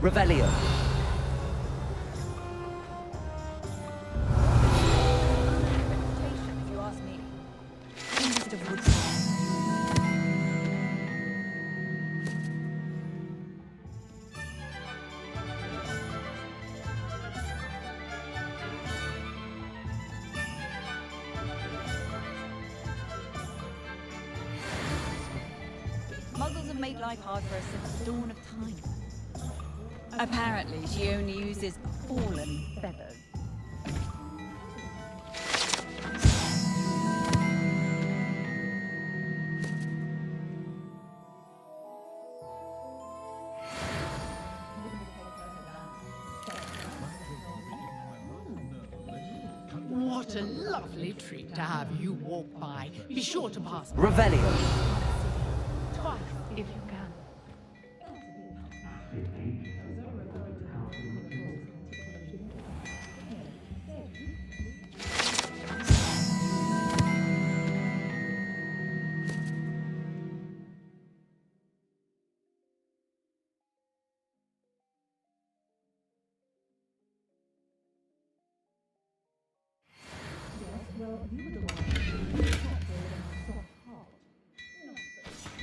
Revelio. If you ask me. Muggles have made life hard for us since the dawn of time. Apparently, she only uses fallen feathers. What a lovely treat to have you walk by. Be sure to pass Revelio. twice if you can.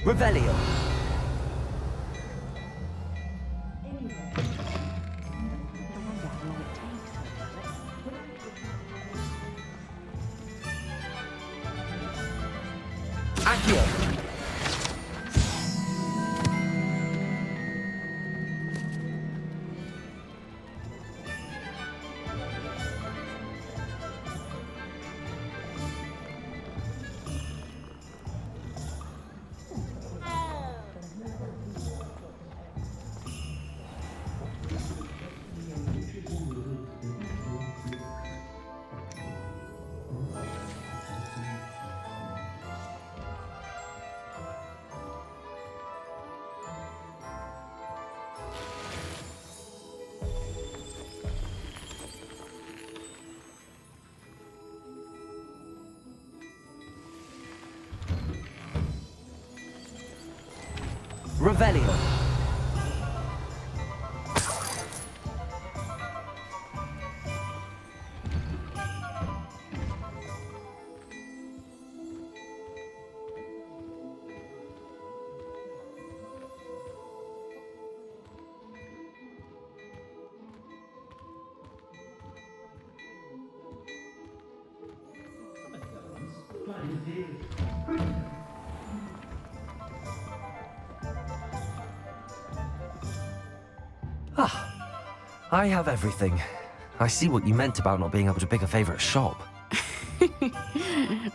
Revelio. Accio. Revelio. I have everything. I see what you meant about not being able to pick a favorite shop.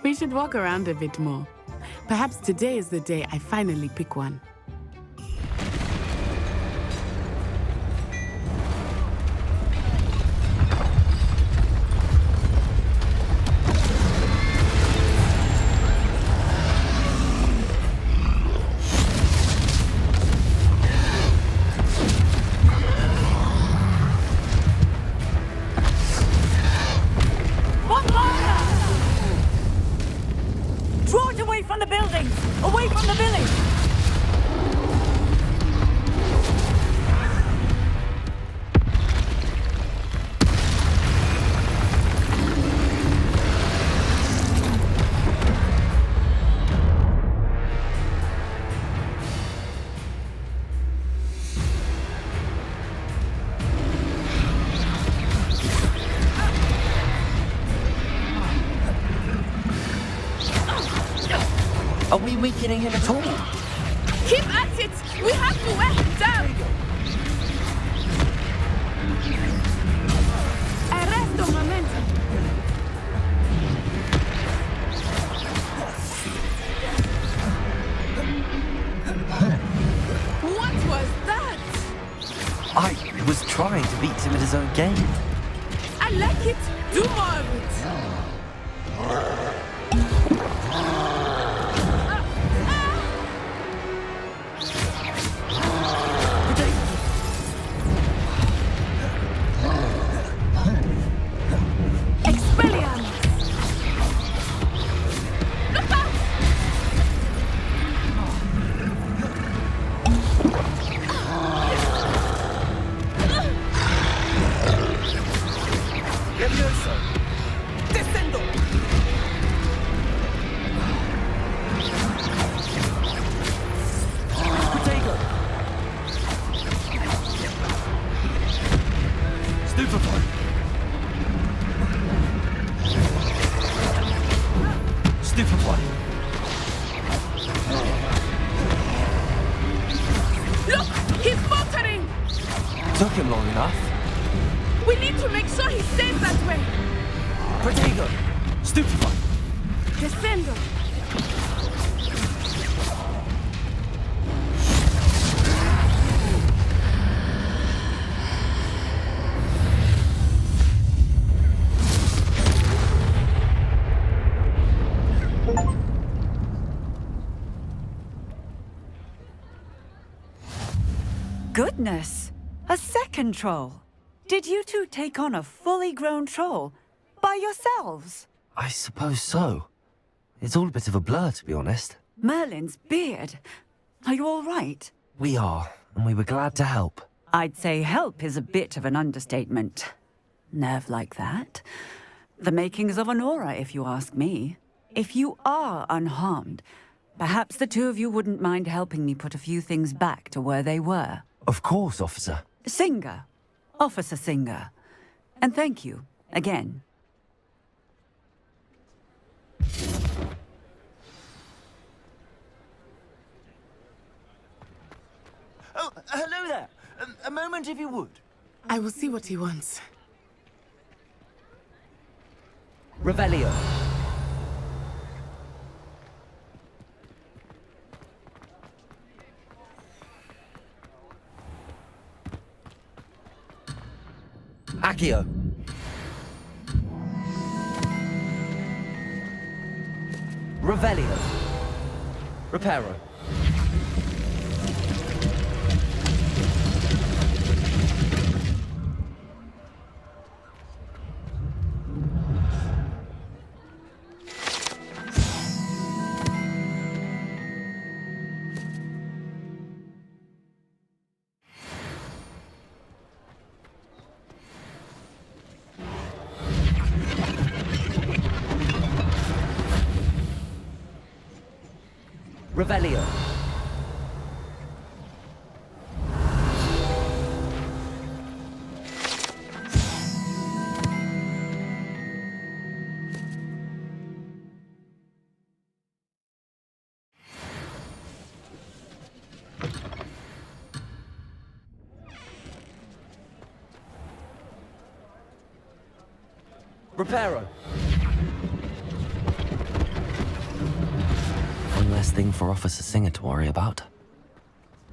We should walk around a bit more. Perhaps today is the day I finally pick one. Are we weakening him at all? Keep at it! We have to wear him down! Arresto momentum! What was that? I was trying to beat him at his own game. I like it! Do more of it! Stupid one. Look! He's faltering! Took him long enough. We need to make sure he stays that way! Protego. Stupid one. Descendo! Goodness! A second troll! Did you two take on a fully grown troll? By yourselves? I suppose so. It's all a bit of a blur, to be honest. Merlin's beard. Are you all right? We are, and we were glad to help. I'd say help is a bit of an understatement. Nerve like that. The makings of an aura, if you ask me. If you are unharmed, perhaps the two of you wouldn't mind helping me put a few things back to where they were. Of course, officer. Singer. Officer Singer. And thank you, again. Oh, hello there. A moment, if you would. I will see what he wants. Revelio. Accio. Revelio. Reparo. Revelio. Reparo. One less thing for Officer Singer to worry about.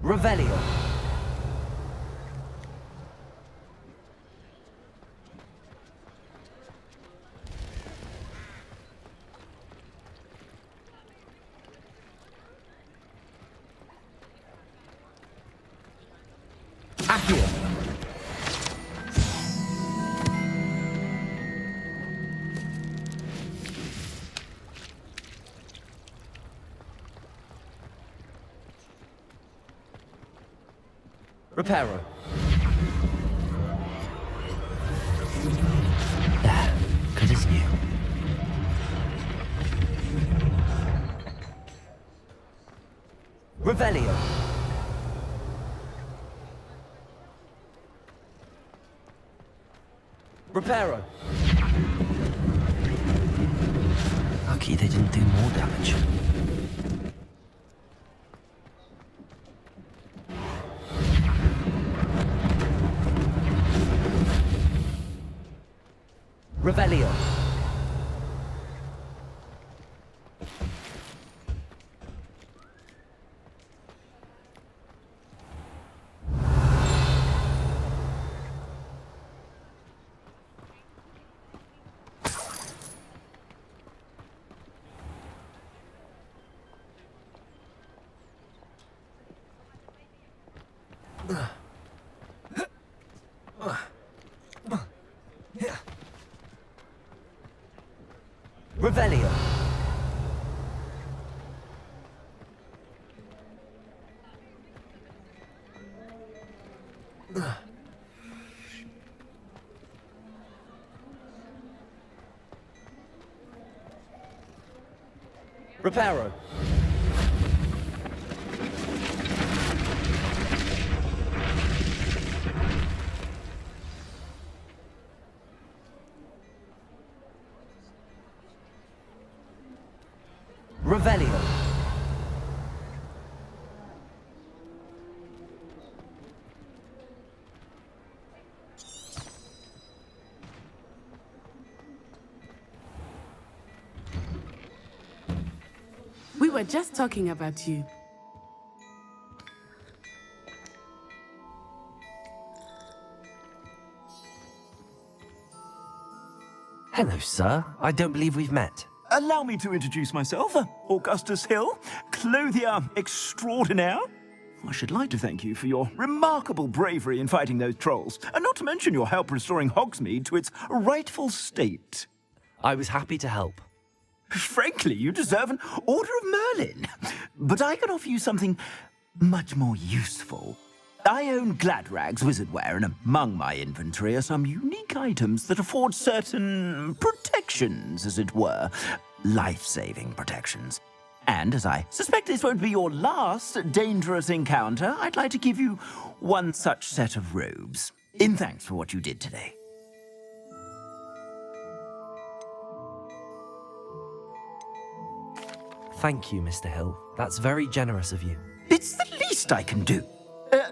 Revelio. Accio. Reparo. There, good as new. Revelio. Reparo. Lucky they didn't do more damage. Revelio. Revelio. Reparo. Revelio. We were just talking about you. Hello, sir. I don't believe we've met. Allow me to introduce myself, Augustus Hill, clothier extraordinaire. I should like to thank you for your remarkable bravery in fighting those trolls, and not to mention your help restoring Hogsmeade to its rightful state. I was happy to help. Frankly, you deserve an Order of Merlin. But I can offer you something much more useful. I own Gladrag's wizardware, and among my inventory are some unique items that afford certain protections, as it were. Life-saving protections. And as I suspect this won't be your last dangerous encounter, I'd like to give you one such set of robes, in thanks for what you did today. Thank you, Mr. Hill. That's very generous of you. It's the least I can do.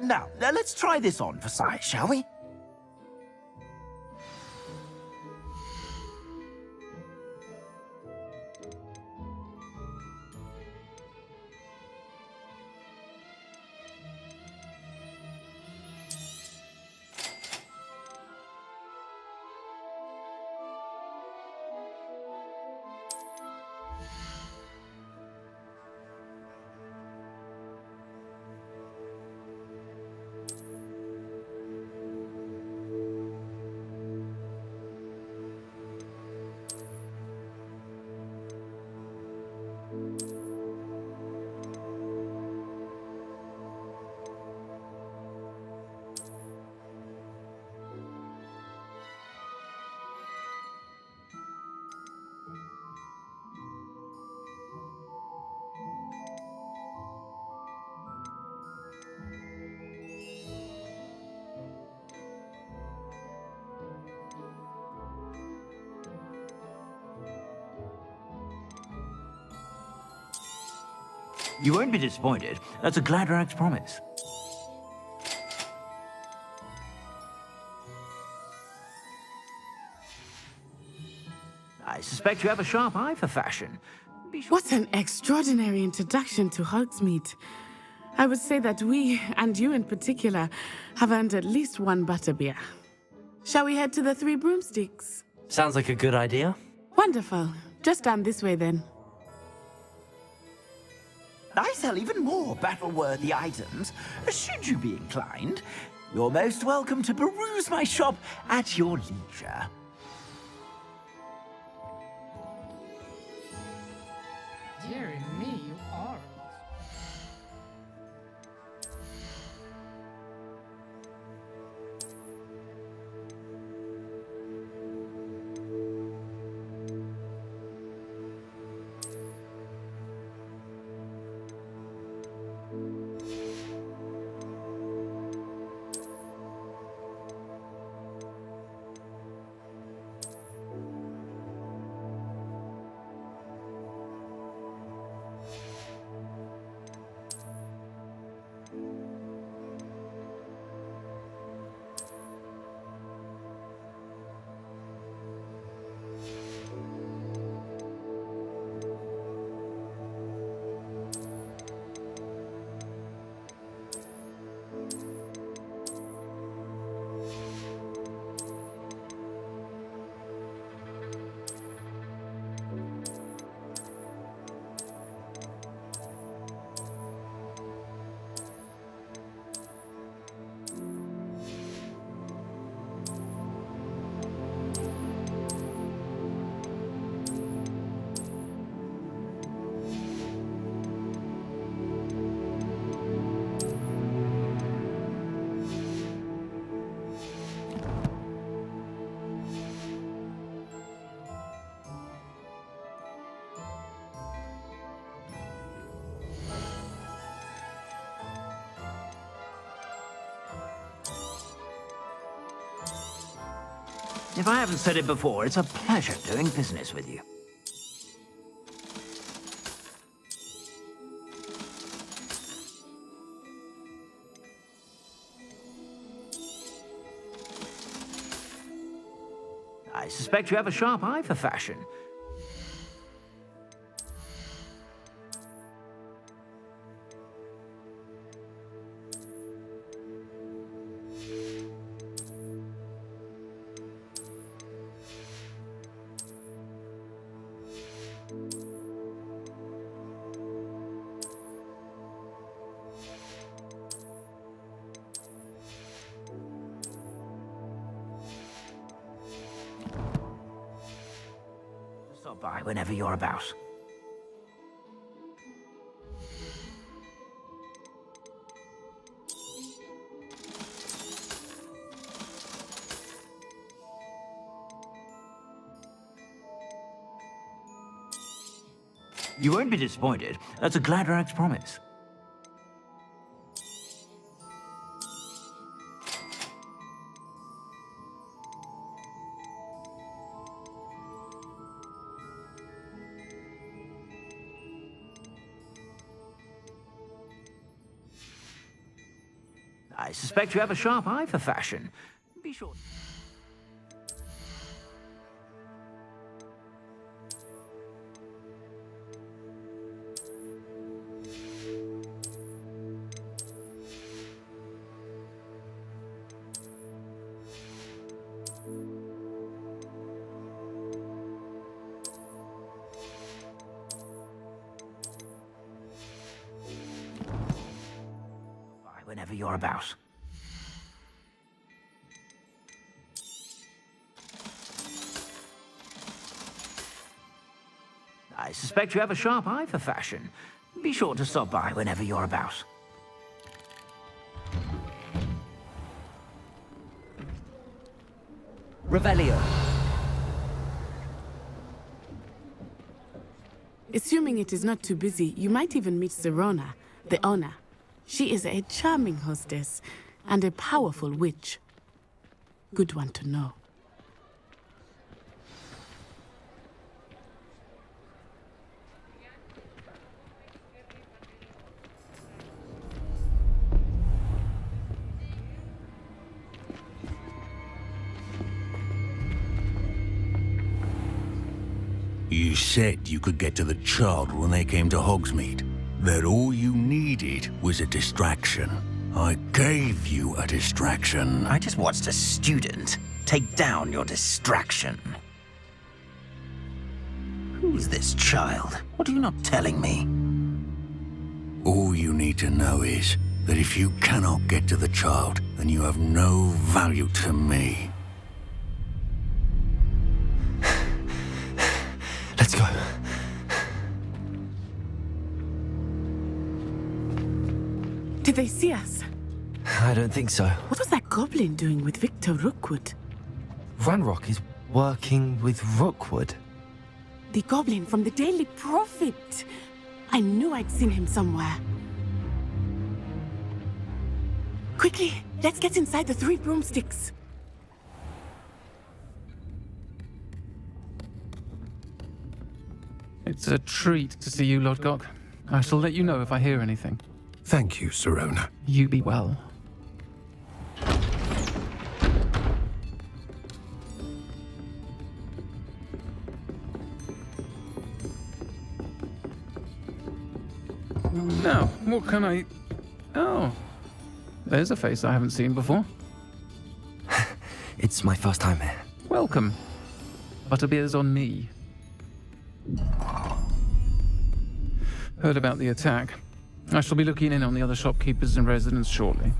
Now, let's try this on for size, shall we? You won't be disappointed. That's a Gladrag's promise. I suspect you have a sharp eye for fashion. Be sure. What an extraordinary introduction to Hogsmeade. I would say that we, and you in particular, have earned at least one butterbeer. Shall we head to the Three Broomsticks? Sounds like a good idea. Wonderful. Just down this way then. I sell even more battle-worthy items. Should you be inclined, you're most welcome to peruse my shop at your leisure. Dearie me, you are. If I haven't said it before, it's a pleasure doing business with you. I suspect you have a sharp eye for fashion. Stop by whenever you're about. You won't be disappointed. That's a Gladrag's promise. I suspect you have a sharp eye for fashion. Be sure. Whenever you're about. I suspect you have a sharp eye for fashion. Be sure to stop by whenever you're about. Revelio. Assuming it is not too busy, you might even meet Sirona, the owner. She is a charming hostess and a powerful witch. Good one to know. You said you could get to the child when they came to Hogsmeade. That all you needed was a distraction. I gave you a distraction. I just watched a student take down your distraction. Who's this child? What are you not telling me? All you need to know is that if you cannot get to the child, then you have no value to me. Let's go. Did they see us? I don't think so. What was that goblin doing with Victor Rookwood? Ranrock is working with Rookwood. The goblin from the Daily Prophet. I knew I'd seen him somewhere. Quickly, let's get inside the 3 broomsticks. It's a treat to see you, Lodgok. I shall let you know if I hear anything. Thank you, Sirona. You be well. Now, what can I... Oh, there's a face I haven't seen before. It's my first time here. Welcome. Butterbeer's on me. Heard about the attack. I shall be looking in on the other shopkeepers and residents shortly.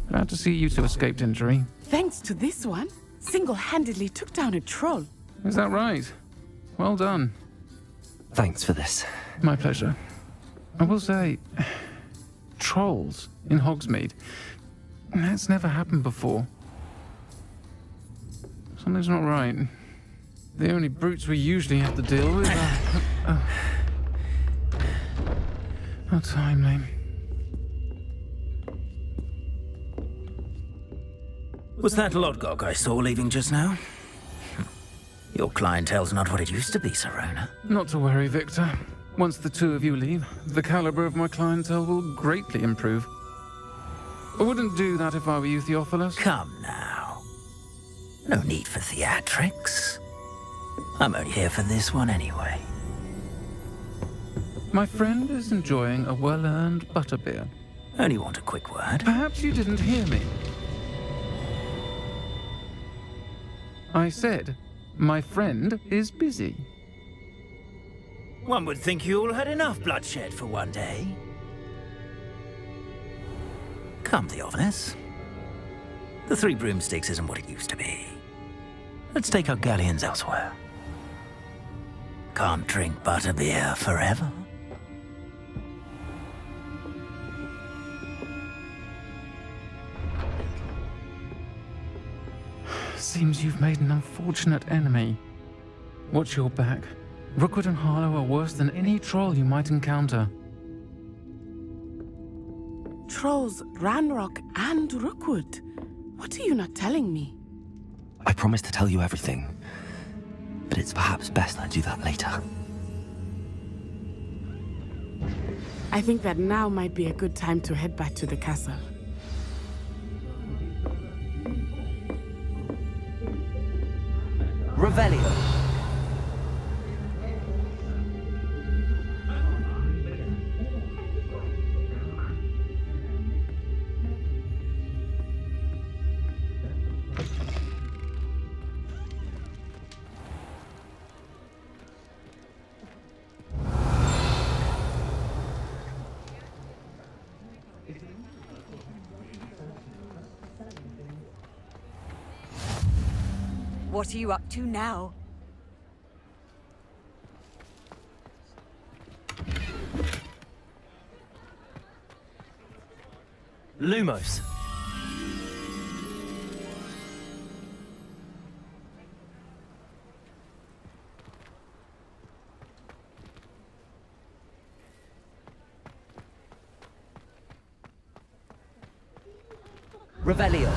Glad to see you two escaped injury. Thanks to this one, single-handedly took down a troll. Is that right? Well done. Thanks for this. My pleasure. I will say, trolls in Hogsmeade. That's never happened before. Something's not right. The only brutes we usually have to deal with are... How timely. Was that Lodgok I saw leaving just now? Your clientele's not what it used to be, Sirona. Not to worry, Victor. Once the two of you leave, the caliber of my clientele will greatly improve. I wouldn't do that if I were you, Theophilus. Come now. No need for theatrics. I'm only here for this one anyway. My friend is enjoying a well-earned butterbeer. Only want a quick word. Perhaps you didn't hear me. I said, my friend is busy. One would think you all had enough bloodshed for one day. Come, Theophilus. The Three Broomsticks isn't what it used to be. Let's take our galleons elsewhere. Can't drink butterbeer forever. Seems you've made an unfortunate enemy. Watch your back. Rookwood and Harlow are worse than any troll you might encounter. Trolls, Ranrock, and Rookwood. What are you not telling me? I promised to tell you everything, but it's perhaps best I do that later. I think that now might be a good time to head back to the castle. Revelio. What are you up to now? Lumos. Revelio.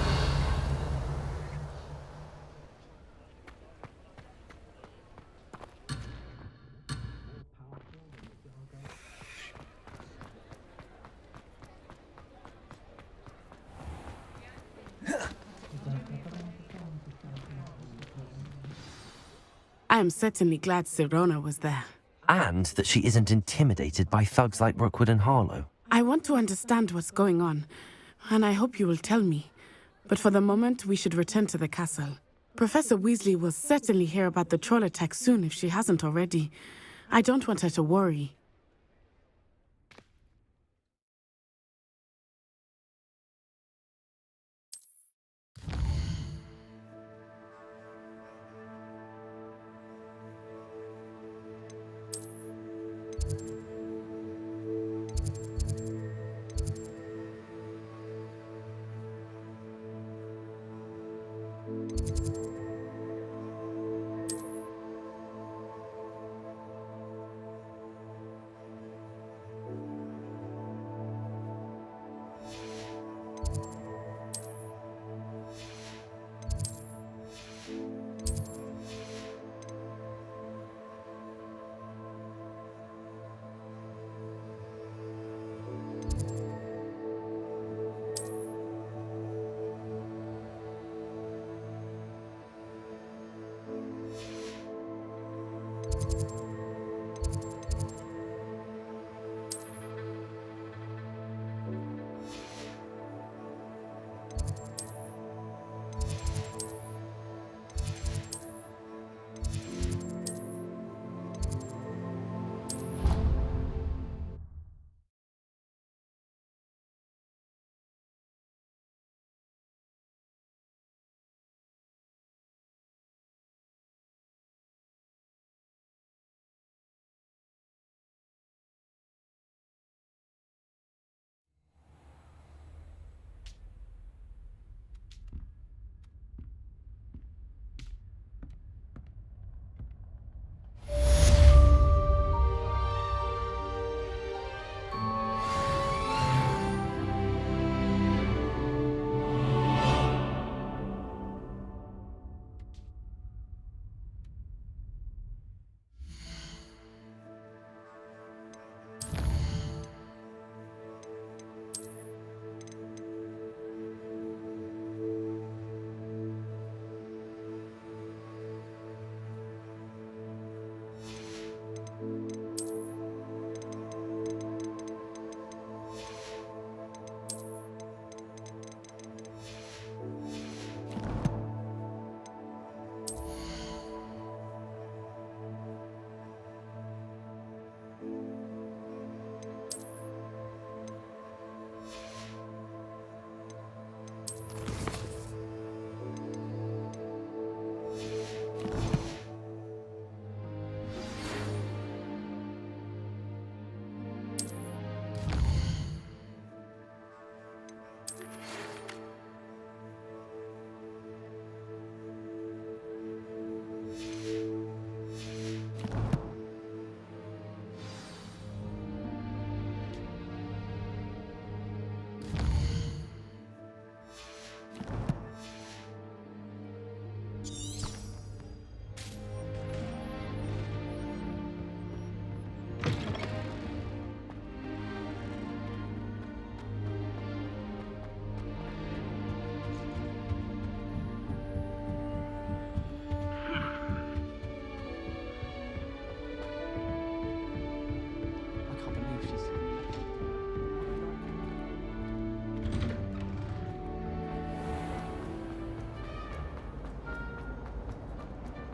I am certainly glad Sirona was there. And that she isn't intimidated by thugs like Rookwood and Harlow. I want to understand what's going on, and I hope you will tell me. But for the moment, we should return to the castle. Professor Weasley will certainly hear about the troll attack soon if she hasn't already. I don't want her to worry.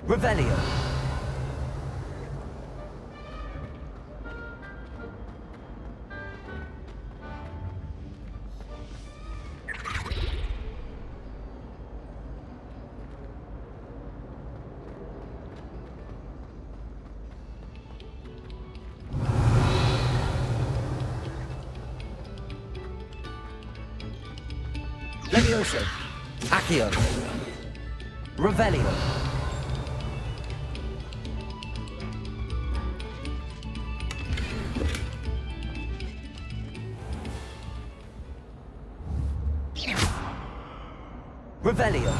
Revelio. Levioso. Accio. Revelio. Revelio.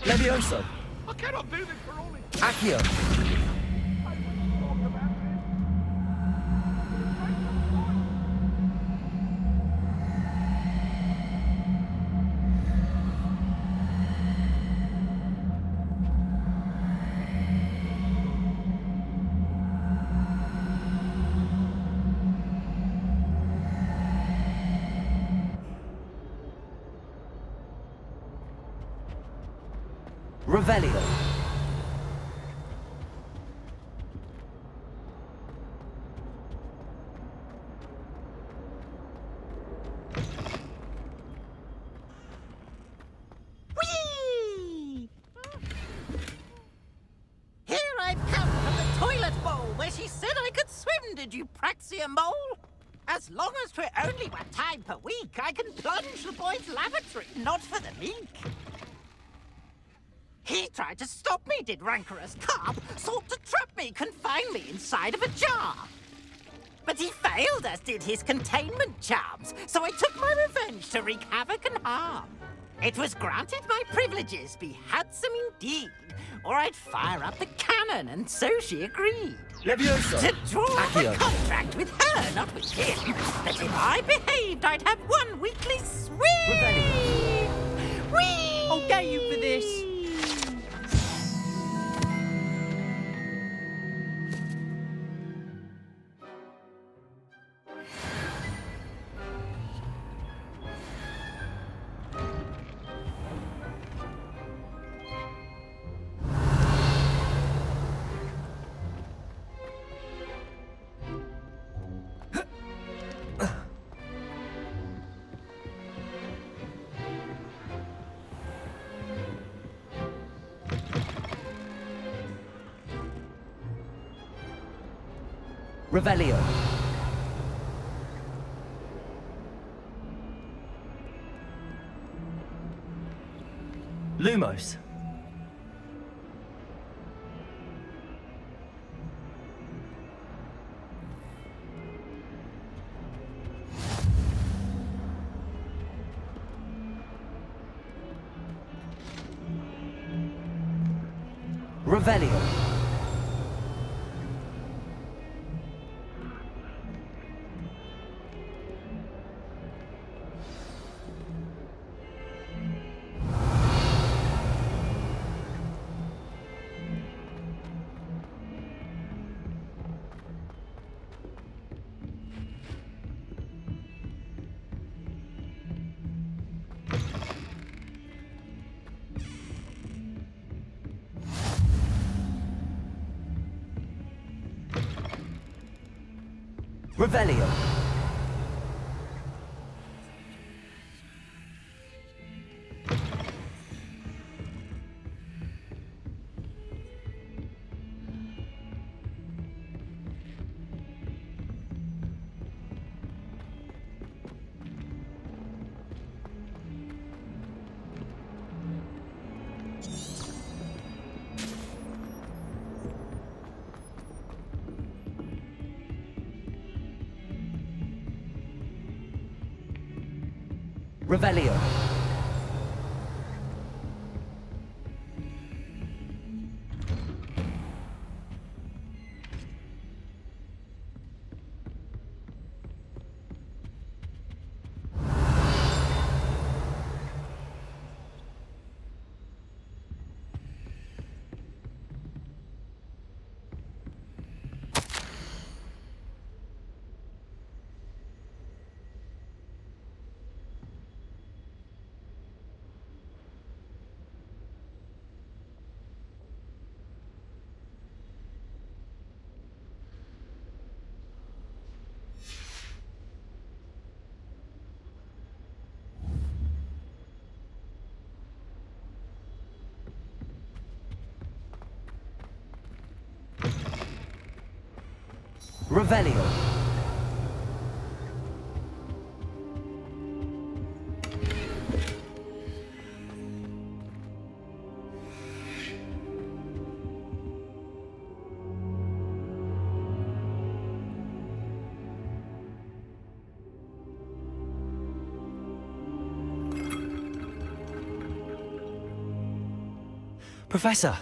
Levioso. I cannot do this for all it. Accio. Revelio. Whee! Here I've come from the toilet bowl where she said I could swim, did you Praxia mole? As long as 'twere only 1 time per week, I can plunge the boy's lavatory, not for the meek. He tried to stop me, did rancorous carp, sought to trap me, confine me inside of a jar. But he failed, as did his containment charms, so I took my revenge to wreak havoc and harm. It was granted my privileges be handsome indeed, or I'd fire up the cannon, and so she agreed. Levioso. To draw Accio. a contract with her, not with him, that if I behaved, I'd have 1 weekly swim. Revelio. Whee! I'll get you for this. Revelio. Lumos. Revelio. Revelio. Revelio. Revelio. Professor,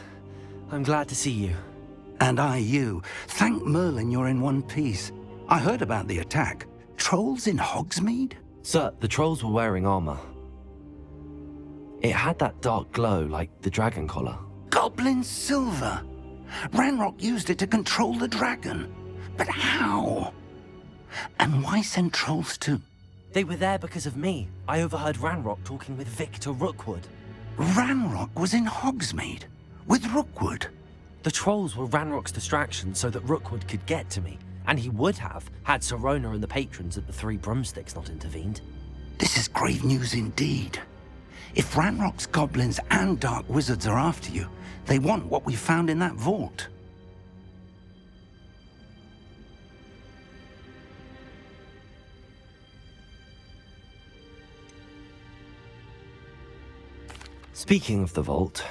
I'm glad to see you. And I you. Thank Merlin you're in one piece. I heard about the attack. Trolls in Hogsmeade? Sir, the trolls were wearing armor. It had that dark glow like the dragon collar. Goblin silver. Ranrock used it to control the dragon. But how? And why send trolls too? They were there because of me. I overheard Ranrock talking with Victor Rookwood. Ranrock was in Hogsmeade with Rookwood. The trolls were Ranrock's distraction so that Rookwood could get to me, and he would have had Sirona and the patrons at the Three Broomsticks not intervened. This is grave news indeed. If Ranrock's goblins and dark wizards are after you, they want what we found in that vault. Speaking of the vault,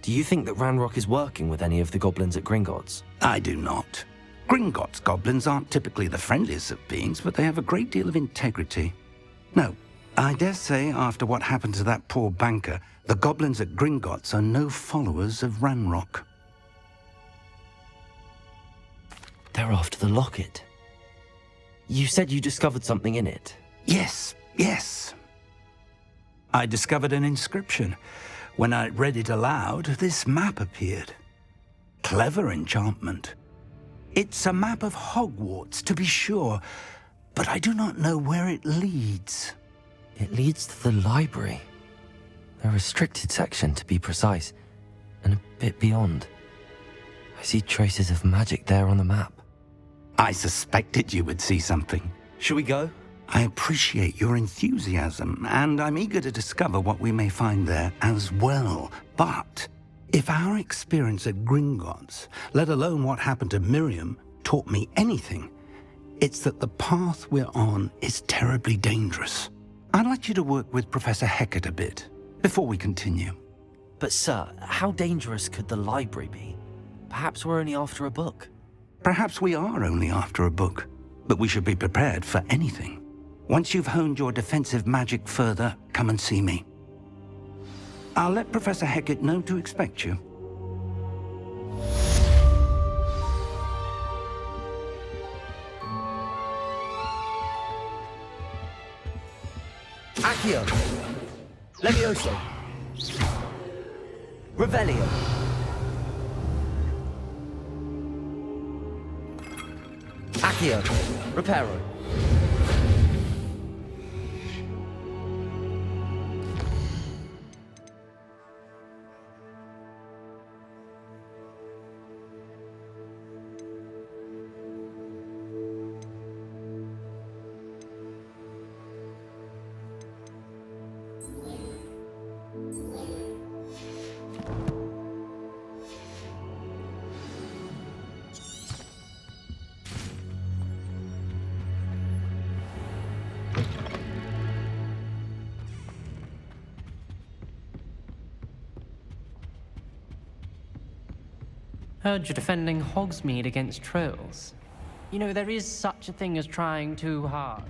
do you think that Ranrock is working with any of the goblins at Gringotts? I do not. Gringotts goblins aren't typically the friendliest of beings, but they have a great deal of integrity. No, I dare say after what happened to that poor banker, the goblins at Gringotts are no followers of Ranrock. They're after the locket. You said you discovered something in it. Yes. I discovered an inscription. When I read it aloud, this map appeared. Clever enchantment. It's a map of Hogwarts, to be sure, but I do not know where it leads. It leads to the library. A restricted section, to be precise, and a bit beyond. I see traces of magic there on the map. I suspected you would see something. Shall we go? I appreciate your enthusiasm, and I'm eager to discover what we may find there as well. But if our experience at Gringotts, let alone what happened to Miriam, taught me anything, it's that the path we're on is terribly dangerous. I'd like you to work with Professor Hecat a bit before we continue. But sir, how dangerous could the library be? Perhaps we're only after a book. Perhaps we are only after a book, but we should be prepared for anything. Once you've honed your defensive magic further, come and see me. I'll let Professor Hecat know to expect you. Accio! Levioso! Revelio! Accio! Reparo! Heard you're defending Hogsmeade against trolls. You know, there is such a thing as trying too hard.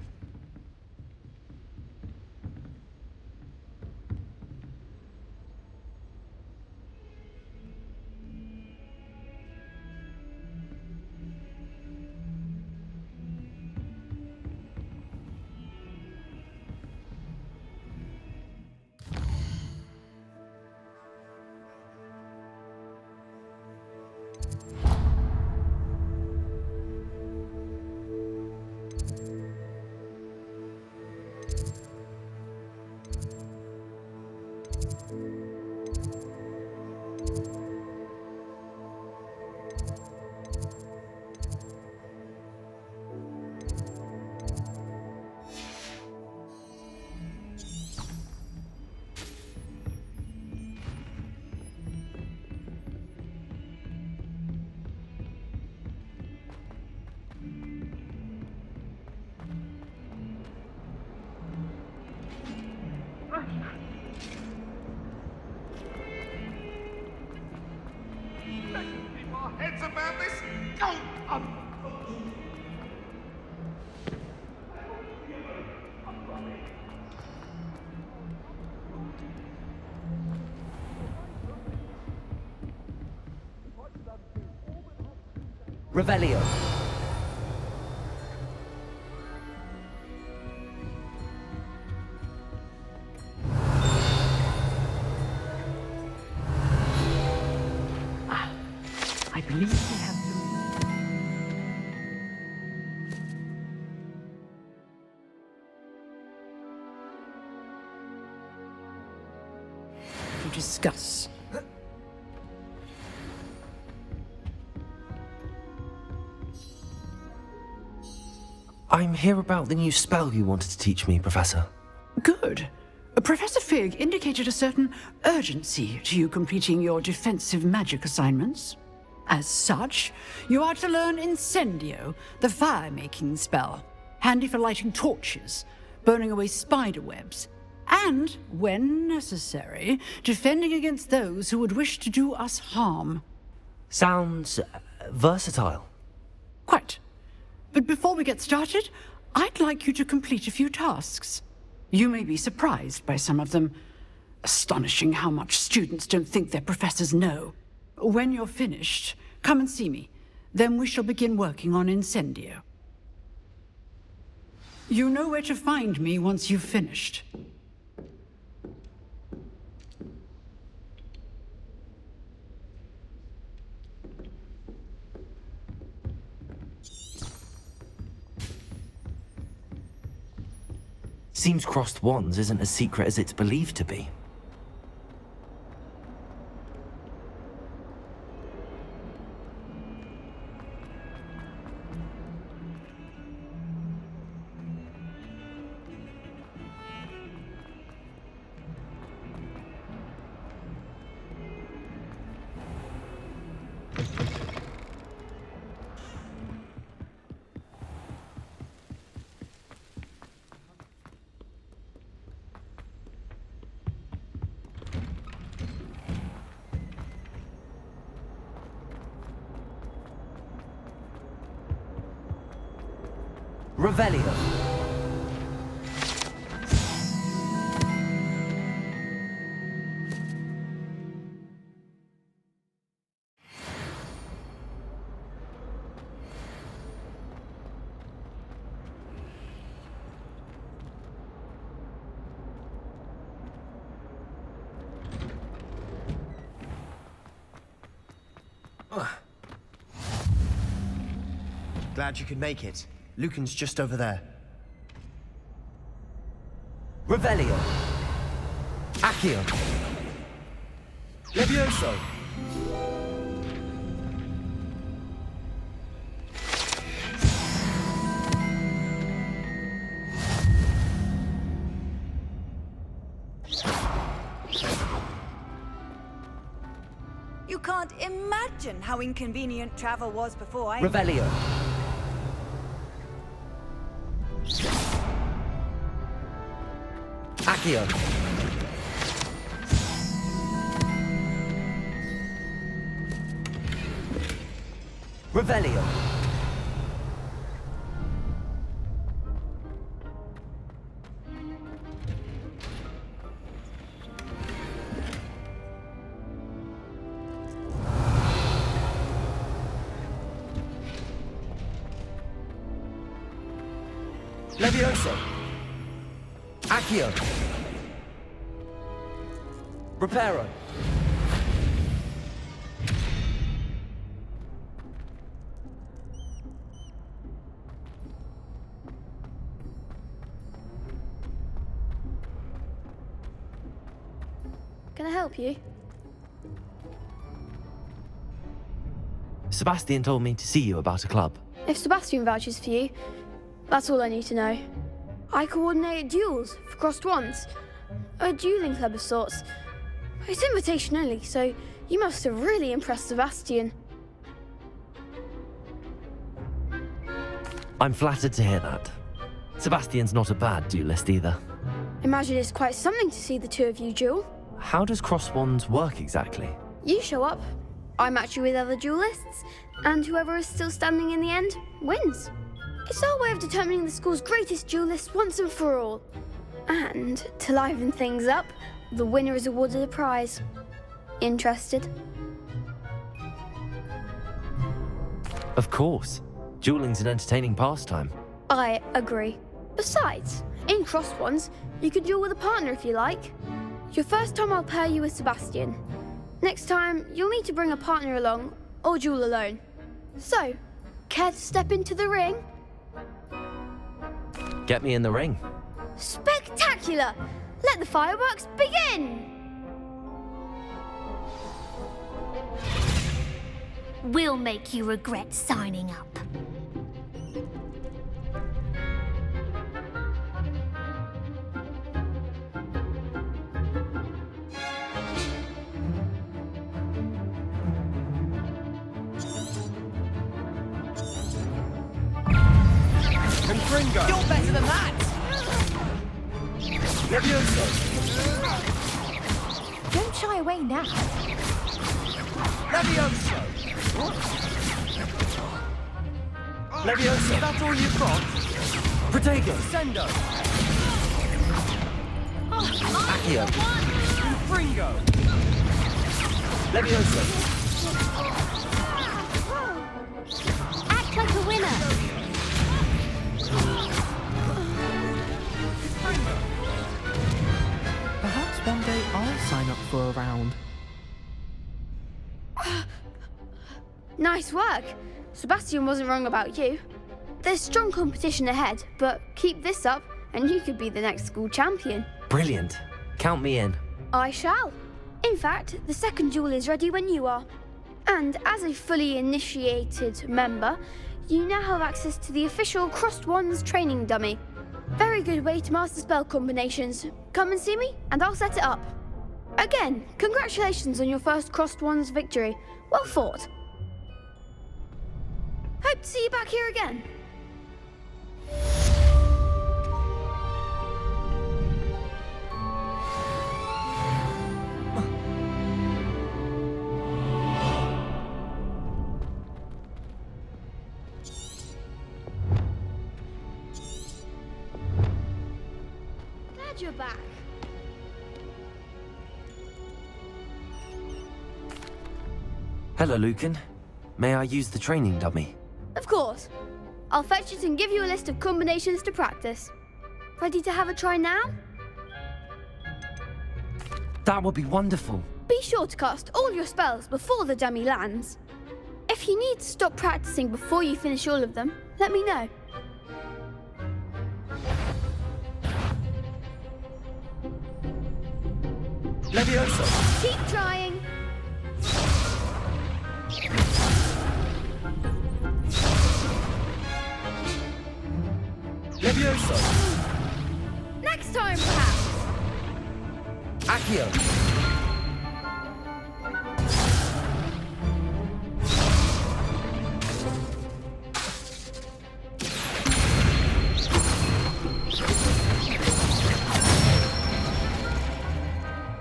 about this? Oh, Revelio. I believe we have to... to discuss. I'm here about the new spell you wanted to teach me, Professor. Good. Professor Fig indicated a certain urgency to you completing your defensive magic assignments. As such, you are to learn Incendio, the fire-making spell, handy for lighting torches, burning away spider webs, and, when necessary, defending against those who would wish to do us harm. Sounds versatile. Quite. But before we get started, I'd like you to complete a few tasks. You may be surprised by some of them. Astonishing how much students don't think their professors know. When you're finished, come and see me. Then we shall begin working on Incendio. You know where to find me once you've finished. Seems crossed wands isn't as secret as it's believed to be. Revelio. Glad you could make it. Lucan's just over there. Revelio. Accio. Levioso! You can't imagine how inconvenient travel was before I... Revelio. Accio. Revelio. Levioso! Accio. Reparo. Can I help you? Sebastian told me to see you about a club. If Sebastian vouches for you, that's all I need to know. I coordinate duels for crossed wands. A dueling club of sorts. It's invitation only, so you must have really impressed Sebastian. I'm flattered to hear that. Sebastian's not a bad duelist either. Imagine it's quite something to see the two of you duel. How does cross wands work exactly? You show up, I match you with other duelists, and whoever is still standing in the end wins. It's our way of determining the school's greatest duelist once and for all. And to liven things up, the winner is awarded a prize. Interested? Of course. Dueling's an entertaining pastime. I agree. Besides, in Crossed Ones, you can duel with a partner if you like. Your first time I'll pair you with Sebastian. Next time, you'll need to bring a partner along, or duel alone. So, care to step into the ring? Get me in the ring. Spectacular! Let the fireworks begin! We'll make you regret signing up. Confringo! You're better than that! Levioso! Don't shy away now. Levioso! Levioso, that's all you've got? Protego! Sendo! Accio! Confringo! Levioso! Act like a winner. Perhaps one day I'll sign up for a round. Nice work. Sebastian wasn't wrong about you. There's strong competition ahead, but keep this up and you could be the next school champion. Brilliant. Count me in. I shall. In fact, the second duel is ready when you are. And as a fully initiated member, you now have access to the official Crossed Ones training dummy. Very good way to master spell combinations. Come and see me, and I'll set it up. Again, congratulations on your first Crossed Ones victory. Well fought. Hope to see you back here again. Glad you're back. Hello, Lucan. May I use the training dummy? Of course. I'll fetch it and give you a list of combinations to practice. Ready to have a try now? That would be wonderful. Be sure to cast all your spells before the dummy lands. If you need to stop practicing before you finish all of them, let me know. Levioso! Keep trying. Levioso! Next time, perhaps. Accio!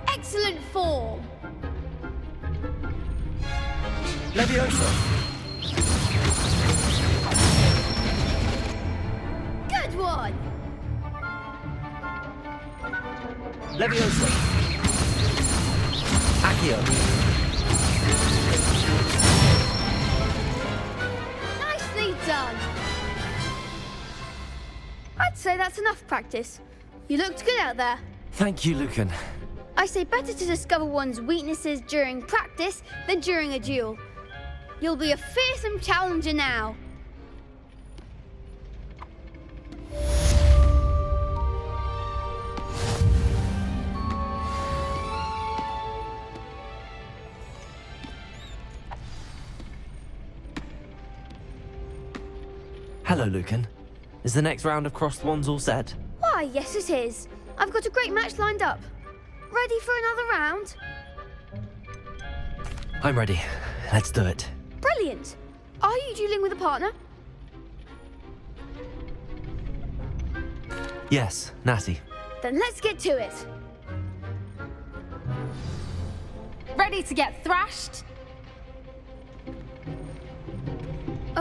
Excellent form. Levioso! Good one. Levioso! Accio! Nicely done. I'd say that's enough practice. You looked good out there. Thank you, Lucan. I say better to discover one's weaknesses during practice than during a duel. You'll be a fearsome challenger now. Hello, Lucan. Is the next round of Crossed Ones all set? Why, yes it is. I've got a great match lined up. Ready for another round? I'm ready. Let's do it. Brilliant. Are you dueling with a partner? Yes, Natty. Then let's get to it. Ready to get thrashed?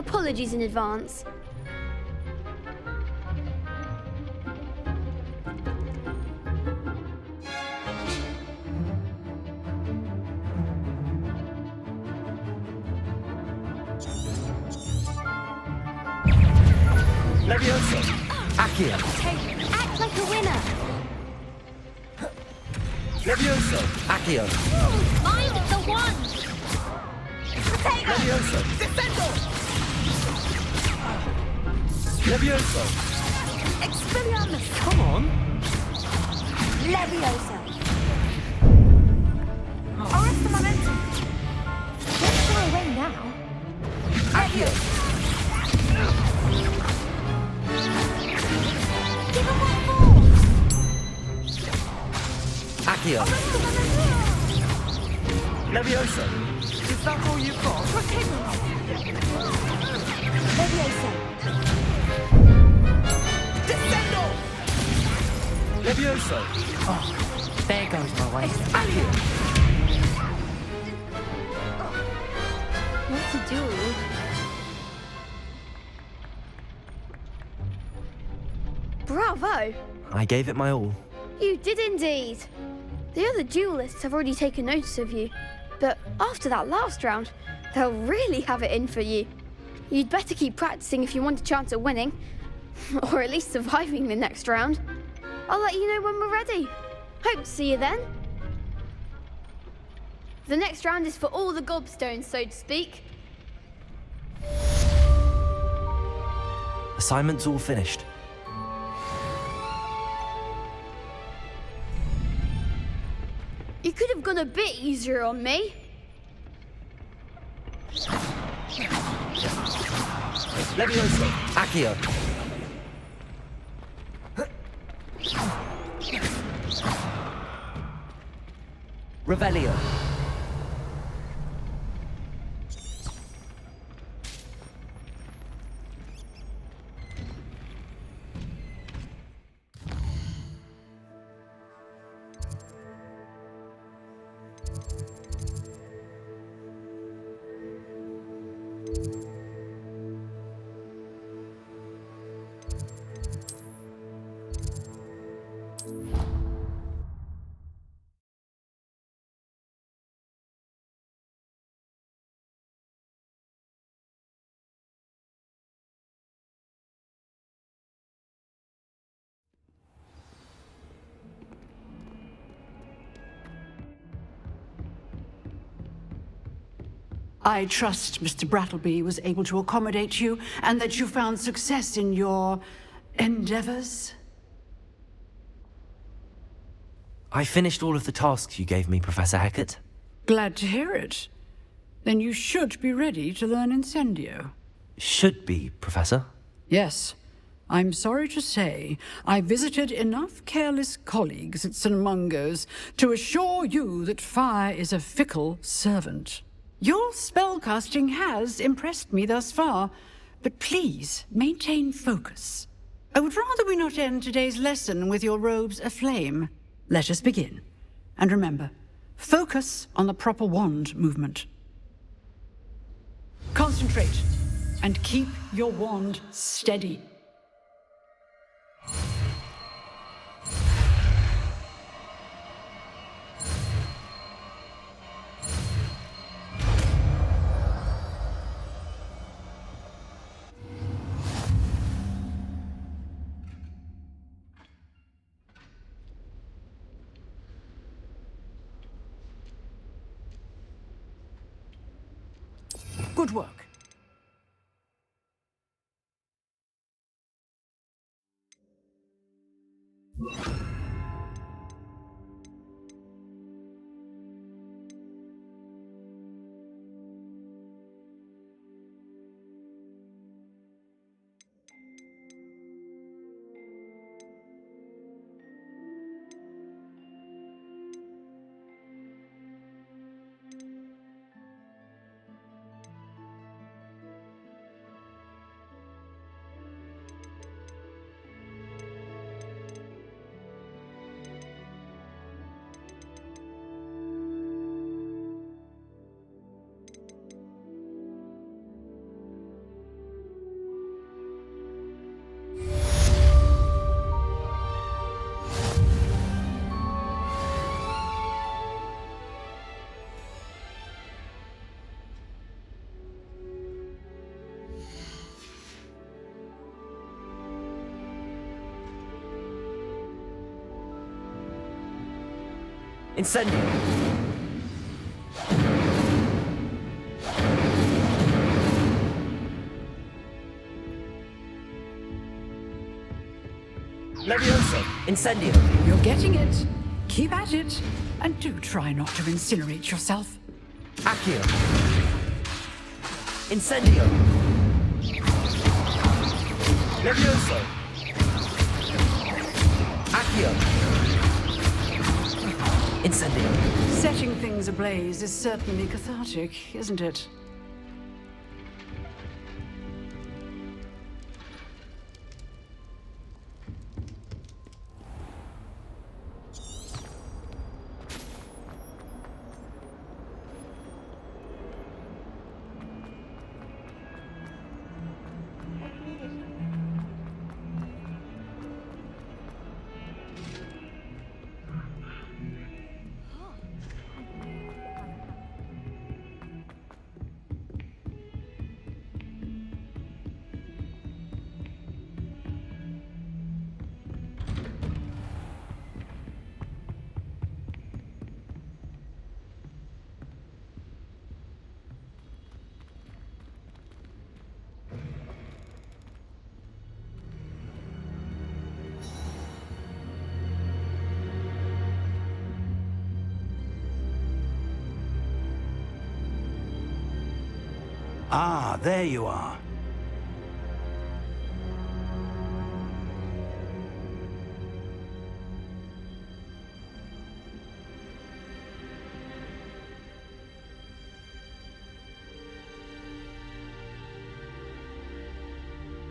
Apologies in advance. Levioso! Accio! Act like a winner. Levioso! Accio! Mind the one. Levioso! Descendo! Levioso! Expelliarmus! Come on! Leviosa. Arrest the momentum! Don't shy away now. Accio! Give him what for. Accio! Levioso! Is that all you've got? Leviosa. Descendo! Levioso! Oh, there goes my way. Accio! What to do? Bravo! I gave it my all. You did indeed. The other duelists have already taken notice of you, but after that last round, they'll really have it in for you. You'd better keep practicing if you want a chance at winning, or at least surviving the next round. I'll let you know when we're ready. Hope to see you then. The next round is for all the gobstones, so to speak. Assignment's all finished. You could have gone a bit easier on me. Levioso! Accio! Revelio! I trust Mr. Brattleby was able to accommodate you and that you found success in your endeavors. I finished all of the tasks you gave me, Professor Hecat. Glad to hear it. Then you should be ready to learn Incendio. Should be, Professor. Yes. I'm sorry to say, I visited enough careless colleagues at St. Mungo's to assure you that fire is a fickle servant. Your spellcasting has impressed me thus far, but please maintain focus. I would rather we not end today's lesson with your robes aflame. Let us begin. And remember, focus on the proper wand movement. Concentrate and keep your wand steady. Good work. Incendio! Levioso! Incendio! You're getting it. Keep at it. And do try not to incinerate yourself. Accio! Incendio! Levioso! Accio! Incendio! Setting things ablaze is certainly cathartic, isn't it? Ah, there you are.